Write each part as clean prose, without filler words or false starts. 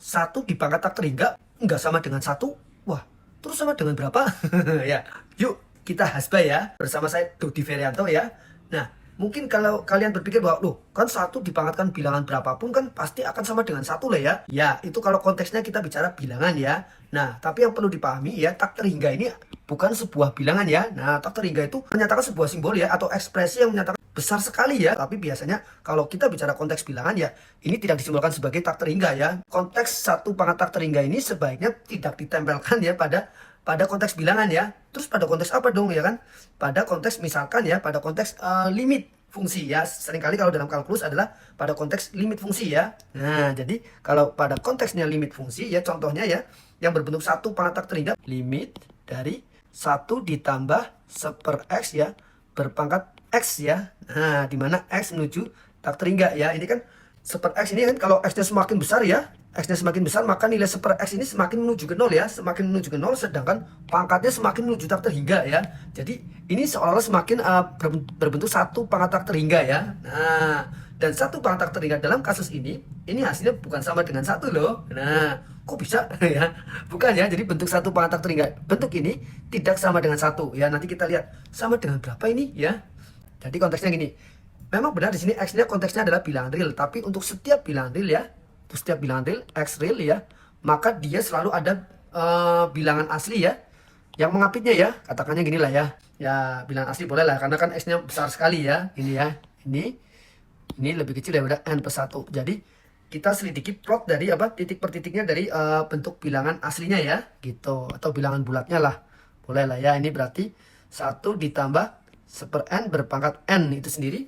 1 dipangkat aktor hingga nggak sama dengan 1. Wah, terus sama dengan berapa? Ya, yuk kita hasbah ya. Bersama saya Dodi Ferianto ya. Nah, mungkin kalau kalian berpikir bahwa, loh, kan 1 dipangkatkan bilangan berapapun kan pasti akan sama dengan 1 lah ya. Ya, itu kalau konteksnya kita bicara bilangan ya. Nah, tapi yang perlu dipahami ya, tak terhingga ini bukan sebuah bilangan ya. Nah, tak terhingga itu menyatakan sebuah simbol ya, atau ekspresi yang menyatakan besar sekali ya. Tapi biasanya kalau kita bicara konteks bilangan ya, ini tidak disimbolkan sebagai tak terhingga ya. Konteks 1 pangkat tak terhingga ini sebaiknya tidak ditempelkan ya pada konteks bilangan ya. Terus pada konteks apa dong ya kan? Pada konteks misalkan ya, pada konteks limit fungsi ya. Seringkali kalau dalam kalkulus adalah pada konteks limit fungsi ya. Nah, jadi kalau pada konteksnya limit fungsi ya, contohnya ya, yang berbentuk 1 pangkat tak terhingga, limit dari 1 ditambah 1/x ya, berpangkat x ya. Nah, dimana x menuju tak terhingga ya. Ini kan 1/x ini kan kalau x-nya semakin besar ya, x-nya semakin besar maka nilai 1/x ini semakin menuju ke 0 ya, semakin menuju ke 0, sedangkan pangkatnya semakin menuju tak terhingga ya. Jadi ini seolah-olah semakin berbentuk 1 pangkat tak terhingga ya. Nah, dan 1 pangkat tak terhingga dalam kasus ini hasilnya bukan sama dengan 1 loh. Nah, kok bisa ya? Bukan ya. Jadi bentuk 1 pangkat tak terhingga bentuk ini tidak sama dengan 1 ya. Nanti kita lihat sama dengan berapa ini ya. Jadi konteksnya gini. Memang benar di sini X-nya konteksnya adalah bilangan real, tapi untuk setiap bilangan real ya, untuk setiap bilangan real, X real ya, maka dia selalu ada bilangan asli ya, yang mengapitnya ya, katakannya gini lah ya. Ya, bilangan asli boleh lah, karena kan X-nya besar sekali ya, ini ya. Ini lebih kecil daripada N+1. Jadi, kita selidiki plot dari apa, titik per titiknya dari bentuk bilangan aslinya ya, gitu. Atau bilangan bulatnya lah. Boleh lah ya, ini berarti 1 ditambah 1/n berpangkat N itu sendiri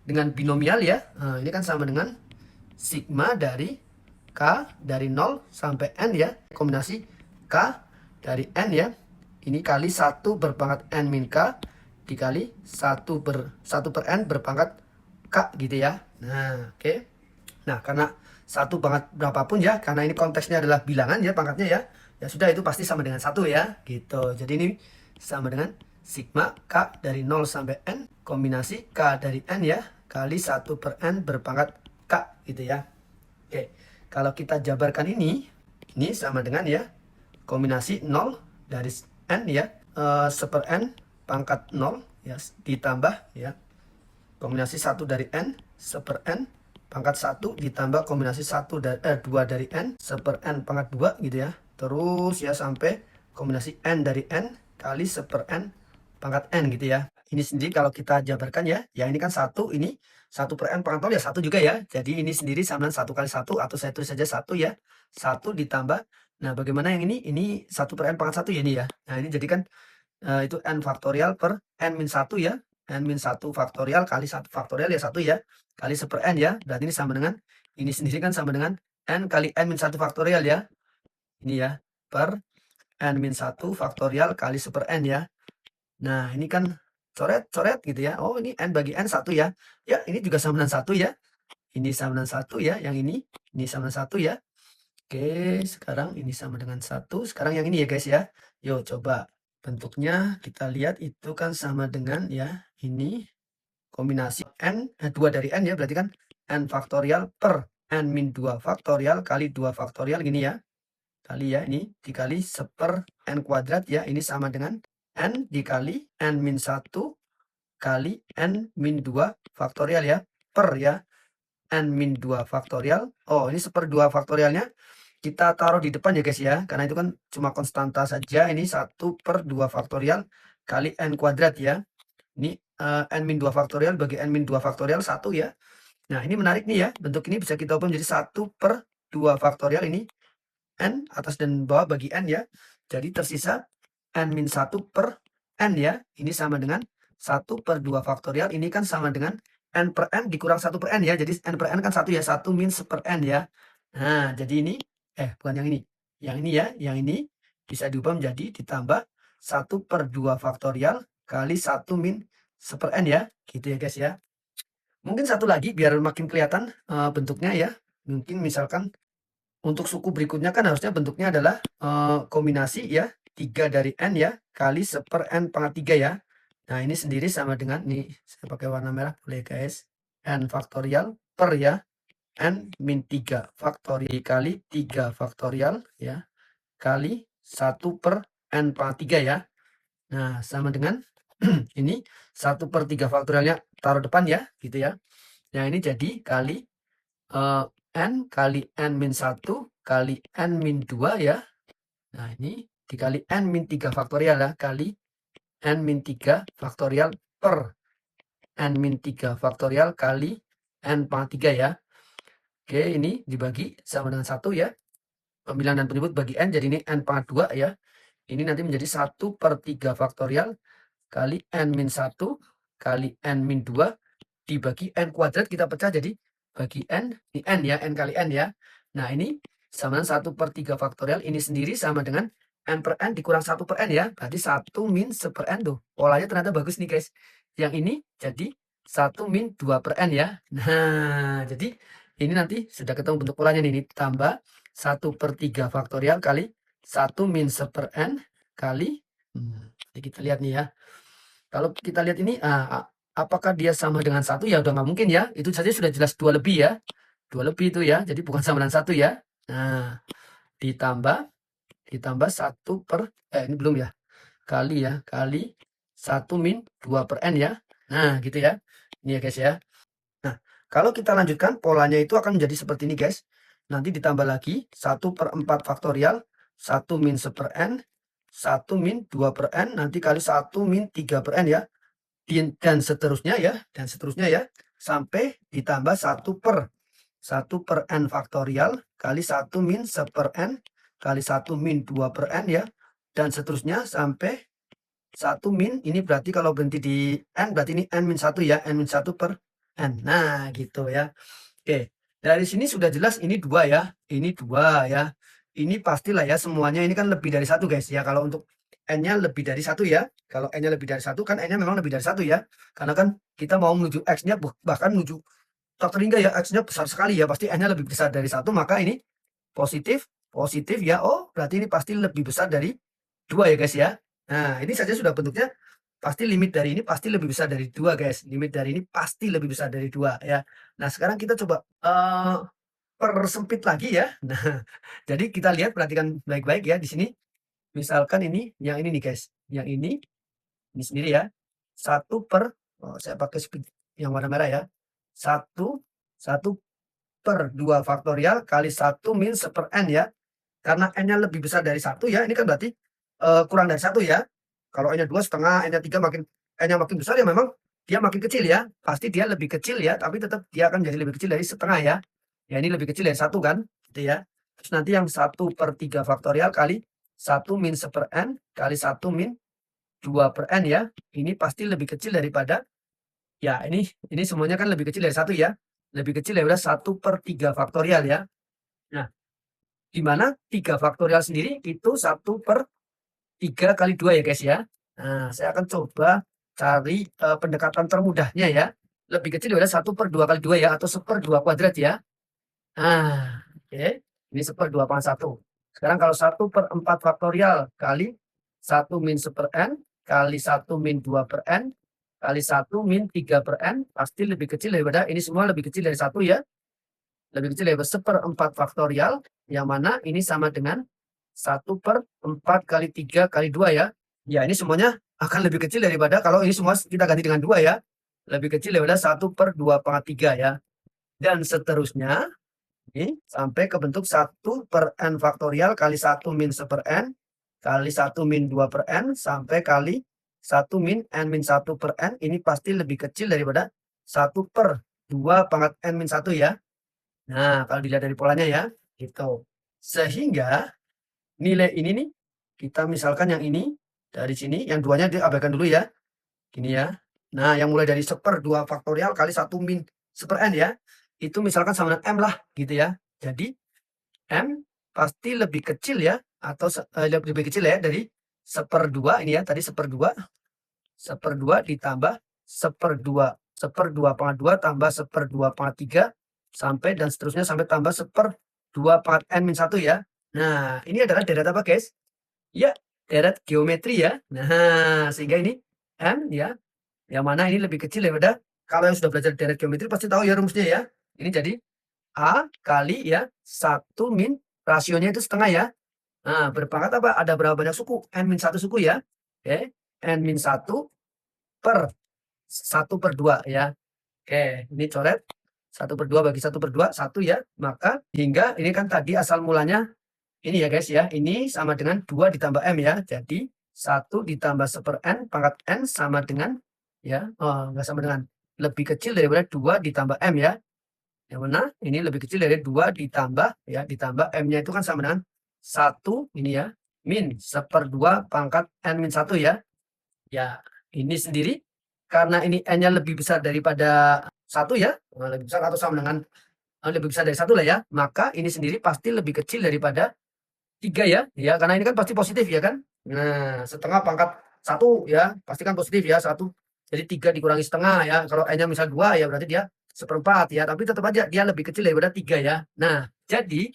dengan binomial ya. Nah, ini kan sama dengan sigma dari K dari 0 sampai N ya. Kombinasi K dari N ya. Ini kali 1 berpangkat N min K dikali 1/N berpangkat K gitu ya. Nah, oke. Nah, karena 1 pangkat berapapun ya, karena ini konteksnya adalah bilangan ya pangkatnya ya. Ya sudah, itu pasti sama dengan 1 ya, gitu. Jadi ini sama dengan sigma K dari 0 sampai N kombinasi K dari N ya kali 1/N berpangkat K gitu ya. Oke, kalau kita jabarkan ini sama dengan ya kombinasi 0 dari N ya 1/N pangkat 0 ya ditambah ya kombinasi 1 dari N 1/N pangkat 1 ditambah kombinasi 2 dari N 1/N pangkat 2 gitu ya. Terus ya sampai kombinasi N dari N kali 1/N pangkat N gitu ya. Ini sendiri kalau kita jabarkan ya, ini kan 1, ini 1/N pangkat 0 ya 1 juga ya. Jadi ini sendiri sama dengan 1 kali 1 atau saya tulis saja 1 ya. 1 ditambah, nah bagaimana yang ini? Ini 1/N pangkat 1 ya ini ya. Nah ini jadi kan itu N faktorial per N min 1 ya. N min 1 faktorial kali 1 faktorial ya 1 ya. Kali 1/N ya. Berarti ini sama dengan, ini sendiri kan sama dengan N kali N min 1 faktorial ya. Ini ya, per N min 1 faktorial kali 1/N ya. Nah, ini kan coret-coret gitu ya. Oh, ini N bagi N 1 ya. Ya, ini juga sama dengan 1 ya. Ini sama dengan 1 ya. Yang ini sama dengan 1 ya. Oke, sekarang ini sama dengan 1. Sekarang yang ini ya guys ya. Yuk coba bentuknya kita lihat itu kan sama dengan ya. Ini kombinasi N, 2 dari N ya. Berarti kan N faktorial per N min 2 faktorial kali 2 faktorial gini ya. Kali ya, ini dikali 1/N kuadrat ya. Ini sama dengan N dikali N min 1 kali N min 2 faktorial ya. Per ya. N min 2 faktorial. Oh, ini 1/2 faktorialnya kita taruh di depan ya guys ya. Karena itu kan cuma konstanta saja. Ini 1/2 faktorial kali N kuadrat ya. Ini N min 2 faktorial bagi N min 2 faktorial 1 ya. Nah, ini menarik nih ya. Bentuk ini bisa kita ubah menjadi 1/2 faktorial ini. N atas dan bawah bagi N ya. Jadi tersisa N min 1 per N ya. Ini sama dengan 1/2 faktorial. Ini kan sama dengan N per N dikurang 1/N ya. Jadi N per N kan 1 ya. 1 min 1/N ya. Nah, jadi ini, bukan yang ini. Yang ini ya. Yang ini bisa diubah menjadi ditambah 1/2 faktorial kali 1 min 1/N ya. Gitu ya guys ya. Mungkin satu lagi biar makin kelihatan bentuknya ya. Mungkin misalkan untuk suku berikutnya kan harusnya bentuknya adalah kombinasi ya 3 dari N ya kali 1/N pangkat 3 ya. Nah ini sendiri sama dengan, nih saya pakai warna merah boleh guys, N faktorial per ya n min 3 faktorial dikali 3 faktorial ya, kali 1 per n pangkat 3 ya. Nah, sama dengan ini 1 per 3 faktorialnya taruh depan ya, gitu ya. Nah, ini jadi kali n kali n min 1 kali n min 2 ya. Nah, ini dikali n min 3 faktorial ya, kali n min 3 faktorial per n min 3 faktorial kali n pangkat 3 ya. Oke, ini dibagi sama dengan 1 ya. Pembilang dan penyebut bagi n, jadi ini n pangkat 2 ya. Ini nanti menjadi 1 per 3 faktorial kali n min 1 kali n min 2 dibagi n kuadrat, kita pecah jadi bagi n, ini n ya, n kali n ya. Nah, ini sama dengan 1 per 3 faktorial, ini sendiri sama dengan n per n dikurang 1 per n ya. Berarti 1 min 1 per n tuh. Polanya ternyata bagus nih guys. Yang ini jadi 1 min 2 per n ya. Nah, jadi ini nanti sudah ketemu bentuk polanya nih. Ini tambah 1 per 3 faktorial kali 1 min 1 per n kali. Jadi kita lihat nih ya. Kalau kita lihat ini, apakah dia sama dengan 1? Ya udah nggak mungkin ya. Itu saja sudah jelas 2 lebih ya. 2 lebih itu ya. Jadi bukan sama dengan 1 ya. Nah, ditambah 1 per, ini belum ya. Kali ya. Kali 1 min 2 per n ya. Nah, gitu ya. Ini ya guys ya. Nah, kalau kita lanjutkan polanya itu akan menjadi seperti ini guys. Nanti ditambah lagi 1 per 4 faktorial, 1 min 1 per n, 1 min 2 per n, nanti kali 1 min 3 per n ya. Dan seterusnya ya, sampai ditambah 1 per n faktorial kali 1 min 1 per n kali 1 min 2 per n ya. Dan seterusnya sampai 1 min, ini berarti kalau berhenti di n, berarti ini n min 1 ya, n min 1 per n. Nah, gitu ya. Oke, dari sini sudah jelas ini 2 ya, ini 2 ya. Ini pastilah ya, semuanya ini kan lebih dari 1 guys ya. Kalau untuk n-nya lebih dari 1 ya. Kalau n-nya lebih dari 1 kan n-nya memang lebih dari 1 ya. Karena kan kita mau menuju x-nya bahkan menuju faktor hingga ya, x-nya besar sekali ya. Pasti n-nya lebih besar dari 1, maka ini positif ya. Oh, berarti ini pasti lebih besar dari 2 ya guys ya. Nah, ini saja sudah bentuknya. Pasti limit dari ini pasti lebih besar dari 2 guys. Limit dari ini pasti lebih besar dari 2 ya. Nah, sekarang kita coba persempit lagi ya. Nah, jadi kita lihat, perhatikan baik-baik ya di sini. Misalkan ini, yang ini nih guys. Yang ini sendiri ya. 1 per, saya pakai speed yang warna merah ya. 1 per 2 faktorial kali 1 min 1 per n ya. Karena n-nya lebih besar dari 1 ya, ini kan berarti kurang dari 1 ya. Kalau n-nya 2 setengah, n-nya 3 n-nya makin besar ya, memang dia makin kecil ya. Pasti dia lebih kecil ya, tapi tetap dia akan jadi lebih kecil dari setengah ya. Ya, ini lebih kecil dari 1 kan, gitu ya. Terus nanti yang 1 per 3 faktorial kali 1 min 1 per n kali 1 min 2 per n ya. Ini pasti lebih kecil daripada, ya ini semuanya kan lebih kecil dari 1 ya. Lebih kecil daripada 1 per 3 faktorial ya. Nah, di mana 3 faktorial sendiri itu 1 per 3 kali 2 ya guys ya. Nah, saya akan coba cari pendekatan termudahnya ya. Lebih kecil daripada 1 per 2 kali 2 ya, atau 1 per 2 kuadrat ya. Nah, oke. Ini 1 per 2 pangkat 1. Sekarang kalau 1 per 4 faktorial kali 1 min 1 per n kali 1 min 2 per n kali 1 min 3 per n pasti lebih kecil daripada, ini semua lebih kecil dari 1 ya. Lebih kecil daripada 1 per 4 faktorial, yang mana ini sama dengan 1 per 4 kali 3 kali 2 ya. Ya, ini semuanya akan lebih kecil daripada, kalau ini semua kita ganti dengan 2 ya. Lebih kecil daripada 1 per 2 pangkat 3 ya. Dan seterusnya, ini sampai ke bentuk 1 per n faktorial kali 1 min 1 per n kali 1 min 2 per n sampai kali 1 min n min 1 per n. Ini pasti lebih kecil daripada 1 per 2 pangkat n min 1 ya. Nah, kalau dilihat dari polanya ya, gitu. Sehingga nilai ini nih, kita misalkan yang ini, dari sini, yang duanya diabaikan dulu ya. Gini ya. Nah, yang mulai dari 1 per 2 faktorial kali 1 min 1 per n ya. Itu misalkan sama dengan m lah, gitu ya. Jadi, m pasti lebih kecil ya, atau lebih kecil ya dari 1 per 2 ini ya. Tadi 1 per 2. 1 per 2 ditambah 1 per 2. 1 per 2 pangkat 2 tambah 1 per 2 pangkat 3. Sampai dan seterusnya sampai tambah 1 per 2 pangkat n min 1 ya. Nah, ini adalah deret apa guys? Ya, deret geometri ya. Nah, sehingga ini m ya, yang mana ini lebih kecil daripada, kalau yang sudah belajar deret geometri pasti tahu ya rumusnya ya. Ini jadi A kali ya 1 min rasionya itu setengah ya. Nah, berpangkat apa? Ada berapa banyak suku? N-1 suku ya. Oke, N-1 per 1/2 ya. Oke, ini coret 1/2 bagi 1/2, 1 ya. Maka hingga ini kan tadi asal mulanya ini ya guys ya. Ini sama dengan 2 ditambah M ya. Jadi 1 ditambah 1/n pangkat N sama dengan ya, enggak sama dengan, lebih kecil daripada 2 ditambah M ya. Yang mana ini lebih kecil dari 2 ditambah ya, ditambah M-nya itu kan sama dengan 1 ini ya, min 1/2 pangkat N-1 ya. Ya, ini sendiri karena ini N-nya lebih besar daripada 1 ya, lebih besar atau sama dengan lebih besar dari 1 lah ya, maka ini sendiri pasti lebih kecil daripada 3 ya, ya karena ini kan pasti positif ya kan. Nah, setengah pangkat 1 ya, pasti kan positif ya 1. Jadi 3 dikurangi setengah ya, kalau N-nya misal 2 ya berarti dia 1/4 ya, tapi tetap aja dia lebih kecil daripada 3 ya. Nah, jadi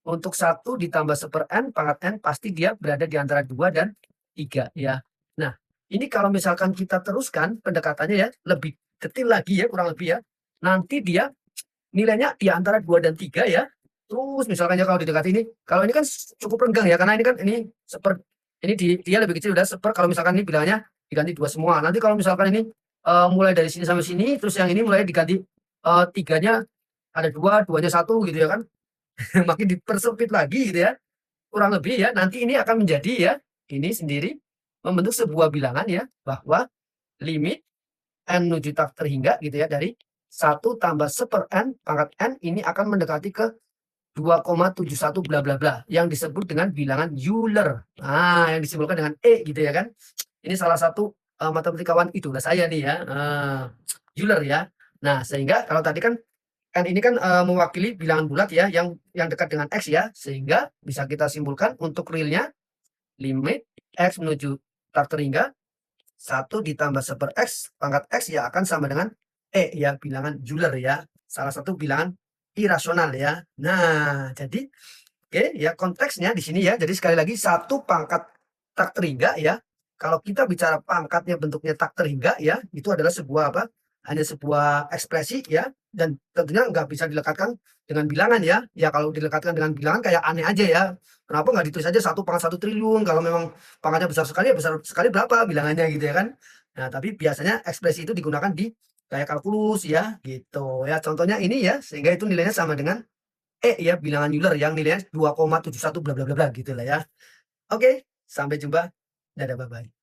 untuk 1 ditambah 1/n pangkat N pasti dia berada di antara 2 dan 3 ya. Nah, ini kalau misalkan kita teruskan pendekatannya ya, lebih detail lagi ya, kurang lebih ya. Nanti dia nilainya di antara 2 dan 3 ya. Terus misalkan ya kalau didekati ini, kalau ini kan cukup renggang ya, karena ini kan ini ini dia lebih kecil udah kalau misalkan ini bilangannya diganti 2 semua. Nanti kalau misalkan ini mulai dari sini sampai sini, terus yang ini mulai diganti 3-nya ada 2, 2-nya 1 gitu ya kan. Makin dipersempit lagi gitu ya. Kurang lebih ya, nanti ini akan menjadi ya, ini sendiri membentuk sebuah bilangan ya, bahwa limit N menuju tak terhingga gitu ya, dari 1 tambah 1/n pangkat N ini akan mendekati ke 2,71 bla bla bla, yang disebut dengan bilangan Euler. Nah, yang disimbolkan dengan E gitu ya kan. Ini salah satu matematikawan idola saya nih ya, Euler ya. Nah, sehingga kalau tadi kan N ini kan mewakili bilangan bulat ya, yang dekat dengan X ya, sehingga bisa kita simpulkan untuk realnya limit X menuju tak terhingga 1 ditambah 1/x pangkat X ya akan sama dengan E ya, bilangan Euler ya. Salah satu bilangan irasional ya. Nah, jadi oke ya, konteksnya di sini ya. Jadi sekali lagi 1 pangkat tak terhingga ya. Kalau kita bicara pangkatnya bentuknya tak terhingga ya, itu adalah sebuah apa? Hanya sebuah ekspresi ya, dan tentunya nggak bisa dilekatkan dengan bilangan ya. Ya kalau dilekatkan dengan bilangan kayak aneh aja ya. Kenapa nggak ditulis aja 1 pangkat 1 triliun, kalau memang pangkatnya besar sekali, ya besar sekali berapa bilangannya gitu ya kan. Nah, tapi biasanya ekspresi itu digunakan di kayak kalkulus ya, gitu ya. Contohnya ini ya, sehingga itu nilainya sama dengan E ya, bilangan Euler yang nilainya 2,71 bla bla bla bla gitu lah ya. Oke, sampai jumpa. Dadah, bye-bye.